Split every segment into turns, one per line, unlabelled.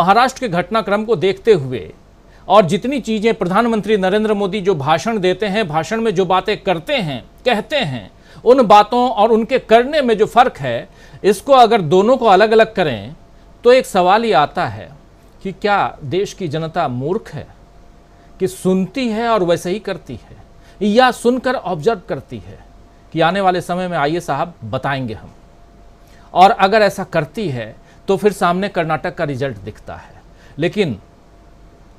महाराष्ट्र के घटनाक्रम को देखते हुए और जितनी चीजें प्रधानमंत्री नरेंद्र मोदी जो भाषण देते हैं, भाषण में जो बातें करते हैं, कहते हैं, उन बातों और उनके करने में जो फर्क है, इसको अगर दोनों को अलग अलग करें तो एक सवाल ही आता है कि क्या देश की जनता मूर्ख है कि सुनती है और वैसे ही करती है, या सुनकर ऑब्जर्व करती है कि आने वाले समय में आइए साहब बताएंगे हम, और अगर ऐसा करती है तो फिर सामने कर्नाटक का रिजल्ट दिखता है। लेकिन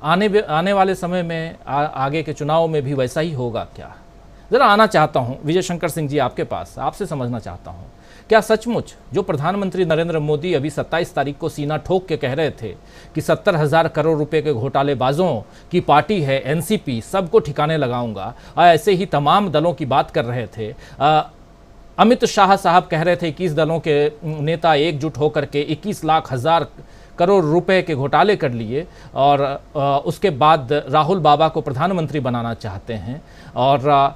आने वाले समय में आगे के चुनाव में भी वैसा ही होगा क्या? ज़रा आना चाहता हूं विजय शंकर सिंह जी आपके पास, आपसे समझना चाहता हूं, क्या सचमुच जो प्रधानमंत्री नरेंद्र मोदी अभी 27 तारीख को सीना ठोक के कह रहे थे कि 70,000 करोड़ रुपए के घोटालेबाजों की पार्टी है एनसीपी, सबको ठिकाने लगाऊंगा, और ऐसे ही तमाम दलों की बात कर रहे थे। अमित शाह साहब कह रहे थे 21 दलों के नेता एकजुट होकर के 21 लाख हजार करोड़ रुपए के घोटाले कर लिए, और उसके बाद राहुल बाबा को प्रधानमंत्री बनाना चाहते हैं। और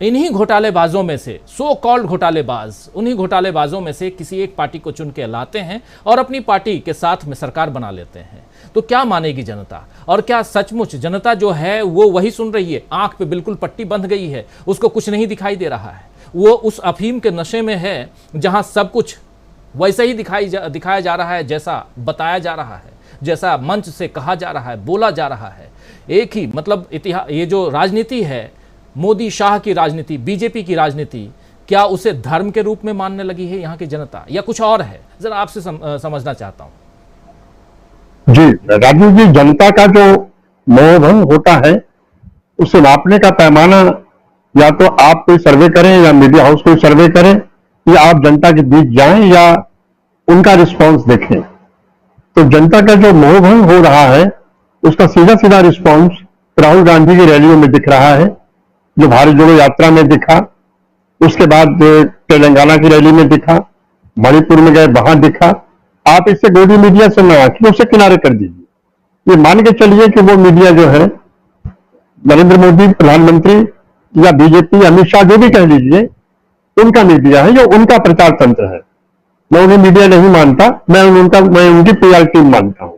इन्हीं घोटालेबाजों में से, सो कॉल्ड घोटालेबाज, उन्हीं घोटालेबाजों में से किसी एक पार्टी को चुन के लाते हैं और अपनी पार्टी के साथ में सरकार बना लेते हैं। तो क्या मानेगी जनता? और क्या सचमुच जनता जो है वो वही सुन रही है? आंख पे बिल्कुल पट्टी बंध गई है, उसको कुछ नहीं दिखाई दे रहा है, वो उस अफीम के नशे में है जहां सब कुछ वैसे ही दिखाया जा रहा है, जैसा बताया जा रहा है, जैसा मंच से कहा जा रहा है, बोला जा रहा है। एक ही मतलब इतिहास, ये जो राजनीति है, मोदी शाह की राजनीति, बीजेपी की राजनीति, क्या उसे धर्म के रूप में मानने लगी है यहाँ की जनता, या कुछ और है? जरा आपसे समझना चाहता हूं।
जी राजू जी, जनता का जो मोहभंग होता है उसे नापने का पैमाना या तो आप कोई सर्वे करें या मीडिया हाउस कोई सर्वे करें, या आप जनता के बीच जाएं या उनका रिस्पांस देखें। तो जनता का जो मोहभंग हो रहा है उसका सीधा सीधा रिस्पांस राहुल गांधी की रैलियों में दिख रहा है, जो भारत जोड़ो यात्रा में दिखा, उसके बाद तेलंगाना की रैली में दिखा, मणिपुर में गए वहां दिखा। आप इससे गोदी मीडिया से न आके उसे किनारे कर दीजिए। ये मान के चलिए कि वो मीडिया जो है नरेंद्र मोदी प्रधानमंत्री या बीजेपी, अमित शाह, जो भी कह लीजिए, उनका मीडिया है, जो उनका प्रचार तंत्र है। मैं उन्हें मीडिया नहीं मानता, मैं उनकी पीआर टीम मानता हूं।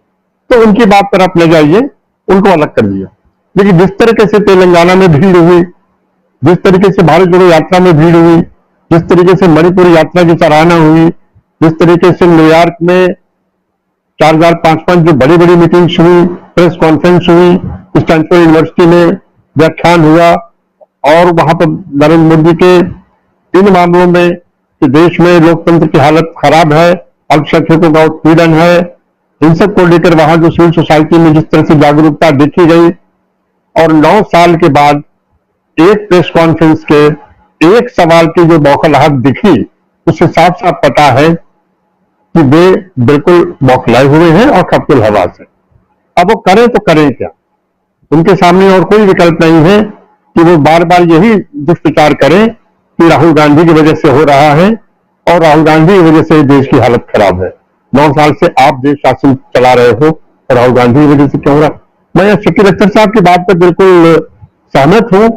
तो उनकी बात पर आप ले जाइए, उनको अलग कर दिया। लेकिन जिस तरीके से तेलंगाना में भीड़ हुई, जिस तरीके से भारत जोड़ो यात्रा में भीड़ हुई, जिस तरीके से मणिपुर यात्रा की सराहना हुई, जिस तरीके से न्यूयॉर्क में 4,000-5,000 जो बड़ी बड़ी मीटिंग्स हुई, प्रेस कॉन्फ्रेंस हुई, स्टैनफोर्ड यूनिवर्सिटी में व्याख्यान हुआ, और वहां पर नरेंद्र मोदी के इन मामलों में कि देश में लोकतंत्र की हालत खराब है, अल्पसंख्यकों का उत्पीड़न है, इन सब को लेकर वहां जो सिविल सोसाइटी में जिस तरह से जागरूकता देखी गई, और 9 साल के बाद एक प्रेस कॉन्फ्रेंस के एक सवाल की जो बौखलाहट दिखी, उससे साफ साफ पता है कि वे बिल्कुल बौखलाए हुए हैं और खप्तुल हवास है। अब वो करें तो करें क्या? उनके सामने और कोई विकल्प नहीं है कि वो बार बार यही दुष्प्रचार करें कि राहुल गांधी की वजह से हो रहा है, और राहुल गांधी की वजह से देश की हालत खराब है। 9 साल से आप देश शासन चला रहे हो, और राहुल गांधी की वजह से क्यों हो रहा? मैं शकील अख्तर साहब की बात पर बिल्कुल सहमत हूं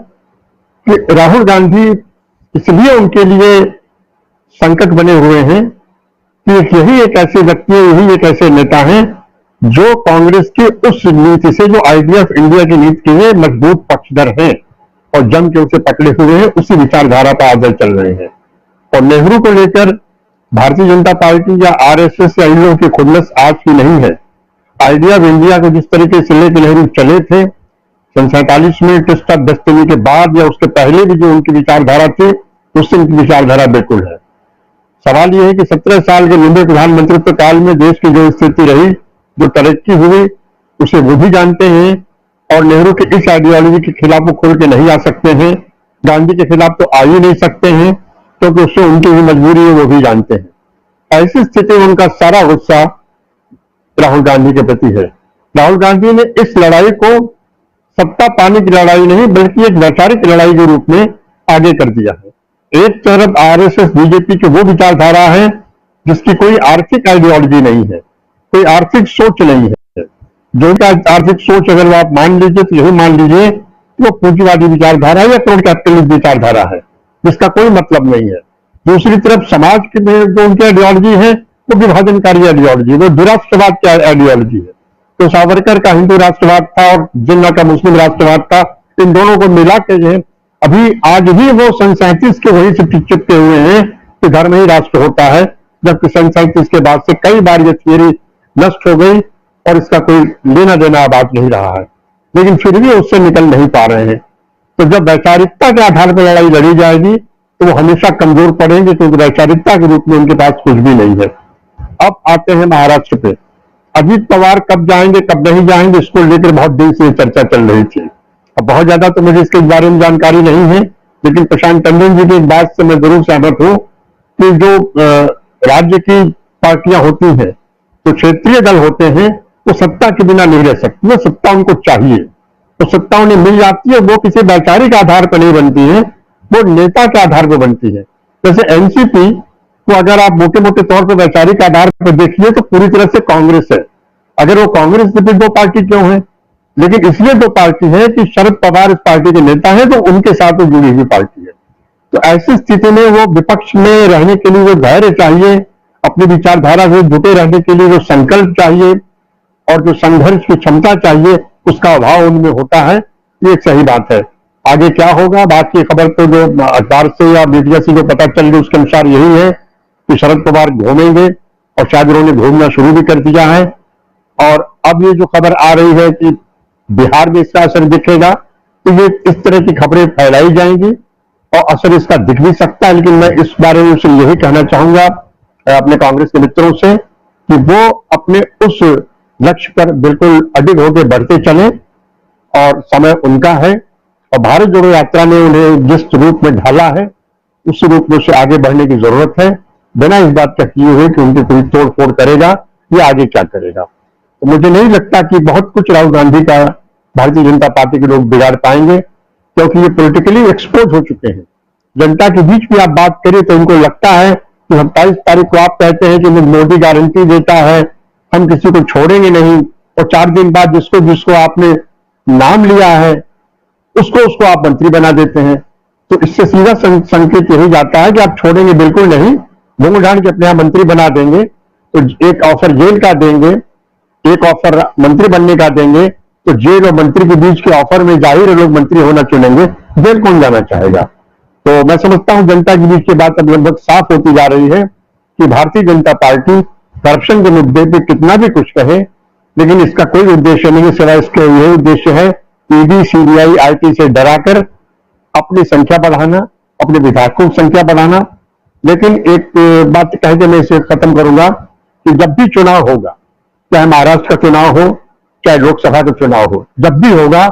कि राहुल गांधी इसलिए उनके लिए संकट बने हुए हैं कि यही एक ऐसे व्यक्ति, यही एक ऐसे नेता हैं जो कांग्रेस की उस नीति से, जो आइडिया ऑफ इंडिया की नीति के लिए मजबूत पक्षधर हैं और जम के उसे पकड़े हुए हैं, उसी विचारधारा पर आगे चल रहे हैं। और नेहरू को लेकर भारतीय जनता पार्टी या आरएसएस या इन लोगों की खुन्नस आज की नहीं है। आइडिया ऑफ इंडिया को जिस तरीके से लेकर नेहरू चले थे 47 में टेस्ट ऑफ डेस्टिनी के बाद, या उसके पहले भी जो उनकी विचारधारा थी, उससे उनकी विचारधारा बिल्कुल है। सवाल यह है कि 17 साल के लंबे प्रधानमंत्रित्व काल में देश की जो स्थिति रही, जो तरक्की हुई, उसे वो भी जानते हैं, और नेहरू के इस आइडियोलॉजी के खिलाफ वो खुल के नहीं आ सकते हैं। गांधी के खिलाफ तो आ ही नहीं सकते हैं, क्योंकि उससे उनकी भी मजबूरी है, वो भी जानते हैं। ऐसी स्थिति में उनका सारा गुस्सा राहुल गांधी के प्रति है। राहुल गांधी ने इस लड़ाई को सत्ता पाने की लड़ाई नहीं, बल्कि एक वैचारिक लड़ाई के रूप में आगे कर दिया है। एक तरफ आरएसएस बीजेपी की वो विचारधारा है जिसकी कोई आर्थिक आइडियोलॉजी नहीं है, कोई आर्थिक सोच नहीं है। जो का आर्थिक सोच अगर आप मान लीजिए तो यही मान लीजिए वो पूंजीवादी विचारधारा या क्रोन कैपिटलिस्ट विचारधारा है, जिसका कोई मतलब नहीं है। दूसरी तरफ समाज की जो उनकी आइडियोलॉजी है वो विभाजनकारी आइडियोलॉजी, वो दुराष्ट्रवाद की आइडियोलॉजी है। तो सावरकर का हिंदू राष्ट्रवाद था और जिन्ना का मुस्लिम राष्ट्रवाद था, इन दोनों को मिला के जो है अभी आज भी वो सन 37 के वही से चिपके हुए हैं कि धर्म ही राष्ट्र होता है, जबकि सन 37 के बाद से कई बार ये थियरी नष्ट हो गई और इसका कोई लेना देना बात नहीं रहा है, लेकिन फिर भी उससे निकल नहीं पा रहे हैं। तो जब वैचारिकता के आधार पर लड़ाई लड़ी जाएगी तो वो हमेशा कमजोर पड़ेंगे, क्योंकि वैचारिकता के रूप में उनके पास कुछ भी नहीं है। अब आते हैं महाराष्ट्र पे। अजीत पवार कब जाएंगे कब नहीं जाएंगे, इसको लेकर बहुत दिन से चर्चा चल रही थी। अब बहुत ज्यादा तो मुझे इसके बारे में जानकारी नहीं है, लेकिन प्रशांत टंडन जी की एक बात से मैं जरूर सहमत हूं कि जो राज्य की पार्टियां होती हैं, तो क्षेत्रीय दल होते हैं, वो सत्ता के बिना नहीं रह सकती, वो सत्ता उनको चाहिए। तो सत्ता उन्हें मिल जाती है, वो किसी वैचारिक आधार पर नहीं बनती है, वो नेता के आधार पर बनती है। जैसे एनसीपी को अगर आप मोटे मोटे तौर पर वैचारिक आधार पर देखिए तो पूरी तरह से कांग्रेस है। अगर वो कांग्रेस से फिर दो पार्टी क्यों है? लेकिन इसलिए दो पार्टी है कि शरद पवार इस पार्टी के नेता हैं, तो उनके साथ वो जुड़ी हुई पार्टी है। तो ऐसी स्थिति में वो विपक्ष में रहने के लिए वो धैर्य चाहिए, अपनी विचारधारा से जुटे रहने के लिए वो संकल्प चाहिए और जो संघर्ष की क्षमता चाहिए उसका अभाव उनमें होता है। ये एक सही बात है। आगे क्या होगा, बाकी खबर तो जो अखबार से या मीडिया से जो पता चल रही है उसके अनुसार यही है कि शरद पवार घूमेंगे और शायद उन्होंने घूमना शुरू भी कर दिया है। और अब ये जो खबर आ रही है कि बिहार में इसका असर दिखेगा, तो ये इस तरह की खबरें फैलाई जाएंगी और असर इसका दिख भी सकता है। लेकिन मैं इस बारे में उसे यही कहना चाहूंगा अपने कांग्रेस के मित्रों से कि वो अपने उस लक्ष्य पर बिल्कुल अडिग होकर बढ़ते चलें और समय उनका है। और भारत जोड़ो यात्रा ने उन्हें जिस रूप में ढाला है उस रूप में से आगे बढ़ने की जरूरत है, बिना इस बात का किए हुए कि उनकी कोई तोड़ फोड़ करेगा या आगे क्या करेगा। तो मुझे नहीं लगता कि बहुत कुछ राहुल गांधी का भारतीय जनता पार्टी के लोग बिगाड़ पाएंगे, क्योंकि ये पॉलिटिकली एक्सपोज हो चुके हैं। जनता के बीच भी आप बात करें तो उनको लगता है कि 27 तारीख को आप कहते हैं कि मोदी गारंटी देता है हम किसी को छोड़ेंगे नहीं, और 4 दिन बाद जिसको जिसको आपने नाम लिया है उसको आप मंत्री बना देते हैं। तो इससे सीधा संकेत यही जाता है कि आप छोड़ेंगे बिल्कुल नहीं, घूम ढांड के अपने यहां मंत्री बना देंगे। तो एक ऑफर जेल का देंगे, एक ऑफर मंत्री बनने का देंगे, तो जेल और मंत्री के बीच के ऑफर में जाहिर लोग मंत्री होना चुनेंगे, जेल कौन जाना चाहेगा। तो मैं समझता हूं जनता के बीच की बात अब लगभग साफ होती जा रही है कि भारतीय जनता पार्टी करप्शन के मुद्दे पे कितना भी कुछ कहे, लेकिन इसका कोई उद्देश्य नहीं है, सिवाय इसके यही उद्देश्य है ईडी सीबीआई आईटी से डराकर अपनी संख्या बढ़ाना, अपने विधायकों की संख्या बढ़ाना। लेकिन एक बात कह के मैं इसे खत्म करूंगा कि जब भी चुनाव होगा, चाहे महाराष्ट्र का चुनाव हो चाहे लोकसभा का चुनाव हो, जब भी होगा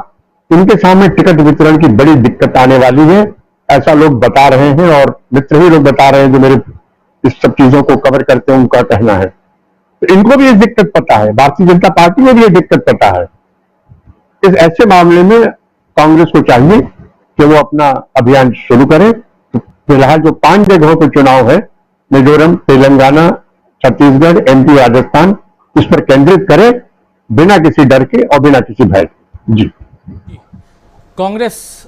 इनके सामने टिकट वितरण की बड़ी दिक्कत आने वाली है, ऐसा लोग बता रहे हैं और मित्र ही लोग बता रहे हैं जो मेरे इस सब चीजों को कवर करते हैं, उनका कहना है। तो इनको भी ये दिक्कत पता है, भारतीय जनता पार्टी को भी ये दिक्कत पता है। इस ऐसे मामले में कांग्रेस को चाहिए कि वो अपना अभियान शुरू करे। तो फिलहाल जो 5 जगहों पर चुनाव है, मिजोरम, तेलंगाना, छत्तीसगढ़, एमपी, राजस्थान, इस पर केंद्रित करे बिना किसी डर के और बिना किसी भय के। जी।
कांग्रेस